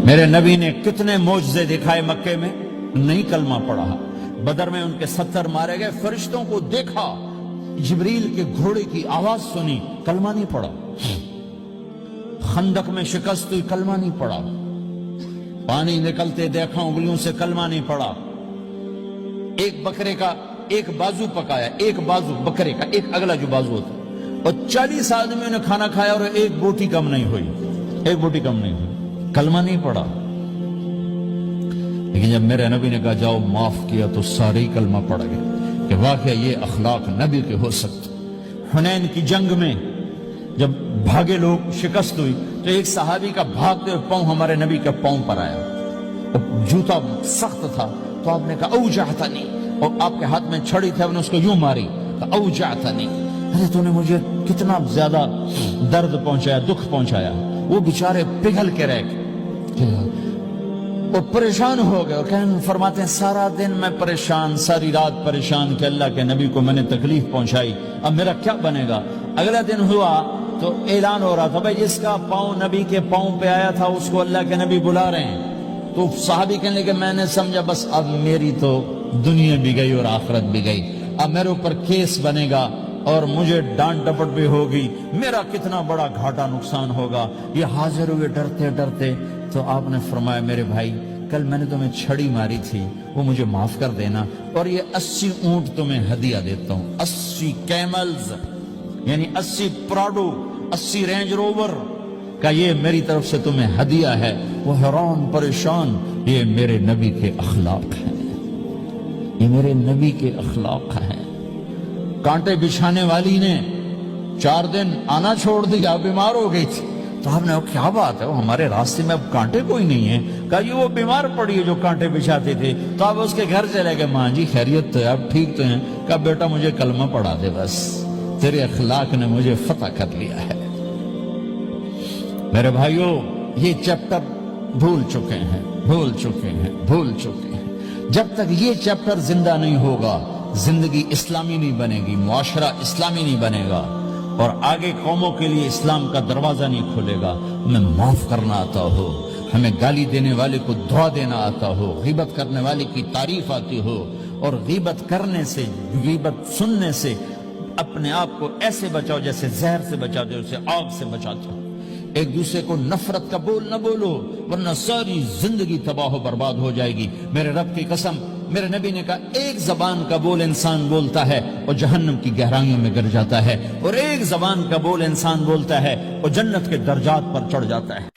میرے نبی نے کتنے معجزے دکھائے مکے میں، نہیں کلمہ پڑھا۔ بدر میں ان کے 70 مارے گئے، فرشتوں کو دیکھا، جبریل کے گھوڑے کی آواز سنی، کلمہ نہیں پڑھا۔ خندق میں شکست ہوئی، کلمہ نہیں پڑھا۔ پانی نکلتے دیکھا انگلیوں سے، کلمہ نہیں پڑھا۔ ایک بکرے کا ایک بازو پکایا، ایک بازو بکرے کا، ایک اگلا جو بازو ہوتا، اور 40 آدمیوں نے کھانا کھایا اور ایک بوٹی کم نہیں ہوئی، ایک بوٹی کم نہیں ہوئی، کلمہ نہیں پڑھا۔ لیکن جب میرے نبی نے کہا جاؤ معاف کیا تو سارے ہی کلمہ پڑھ گئے کہ واقعہ یہ اخلاق نبی کے ہو سکتے۔ حنین کی جنگ میں جب بھاگے لوگ، شکست ہوئی، تو ایک صحابی کا بھاگتے ہوئے پاؤں ہمارے نبی کے پاؤں پر آیا، جوتا سخت تھا، تو آپ نے کہا اوجعتنی، اور آپ کے ہاتھ میں چھڑی تھی، آپ نے اس کو یوں ماری، اوجعتنی، ارے تو نے مجھے کتنا زیادہ درد پہنچایا، دکھ پہنچایا۔ وہ بیچارے پگھل کے رہ گئے اور پریشان ہو گئے، اور فرماتے ہیں سارا دن میں پریشان، ساری رات پریشان کہ اللہ کے نبی کو میں نے تکلیف پہنچائی، اب میرا کیا بنے گا۔ اگلا دن ہوا تو اعلان ہو رہا تھا بھائی جس کا پاؤں نبی کے پاؤں پہ آیا تھا اس کو اللہ کے نبی بلا رہے ہیں۔ تو صحابی کہنے لگے میں نے سمجھا بس اب میری تو دنیا بھی گئی اور آخرت بھی گئی، اب میرے اوپر کیس بنے گا اور مجھے ڈانٹ ڈپٹ بھی ہوگی، میرا کتنا بڑا گھاٹا نقصان ہوگا۔ یہ حاضر ہوئے ڈرتے ڈرتے، تو آپ نے فرمایا میرے بھائی کل میں نے تمہیں چھڑی ماری تھی، وہ مجھے معاف کر دینا، اور یہ 80 اونٹ تمہیں ہدیہ دیتا ہوں، 80 کیملز یعنی 80 پراڈو، 80 رینج روور کا یہ میری طرف سے تمہیں ہدیہ ہے۔ وہ حیران پریشان، یہ میرے نبی کے اخلاق ہیں، یہ میرے نبی کے اخلاق ہیں۔ کانٹے بچھانے والی نے 4 دن آنا چھوڑ دیا، بیمار ہو گئی تھی، تو آپ نے کہا کیا بات ہے، وہ ہمارے راستے میں اب کانٹے کوئی نہیں ہیں؟ کہا یہ وہ بیمار پڑی ہے جو کانٹے بچھاتے تھے۔ تو آپ اس کے گھر چلے گئے، ماں جی خیریت تو ہے، آپ ٹھیک تو ہیں؟ کہا بیٹا مجھے کلمہ پڑھا دے، بس تیرے اخلاق نے مجھے فتح کر لیا ہے۔ میرے بھائیوں یہ چیپٹر بھول چکے ہیں، بھول چکے ہیں، بھول چکے ہیں۔ جب تک یہ چیپٹر زندہ نہیں ہوگا زندگی اسلامی نہیں بنے گی، معاشرہ اسلامی نہیں بنے گا، اور آگے قوموں کے لیے اسلام کا دروازہ نہیں کھلے گا۔ ہمیں معاف کرنا آتا ہو، ہمیں گالی دینے والے کو دعا دینا آتا ہو، غیبت کرنے والے کی تعریف آتی ہو، اور غیبت کرنے سے، غیبت سننے سے اپنے آپ کو ایسے بچاؤ جیسے زہر سے بچاتے ہو، اسے آگ سے بچاتے ہو۔ ایک دوسرے کو نفرت کا بول نہ بولو ورنہ ساری زندگی تباہ و برباد ہو جائے گی۔ میرے رب کی قسم، میرے نبی نے کہا ایک زبان کا بول انسان بولتا ہے اور جہنم کی گہرائیوں میں گر جاتا ہے، اور ایک زبان کا بول انسان بولتا ہے اور جنت کے درجات پر چڑھ جاتا ہے۔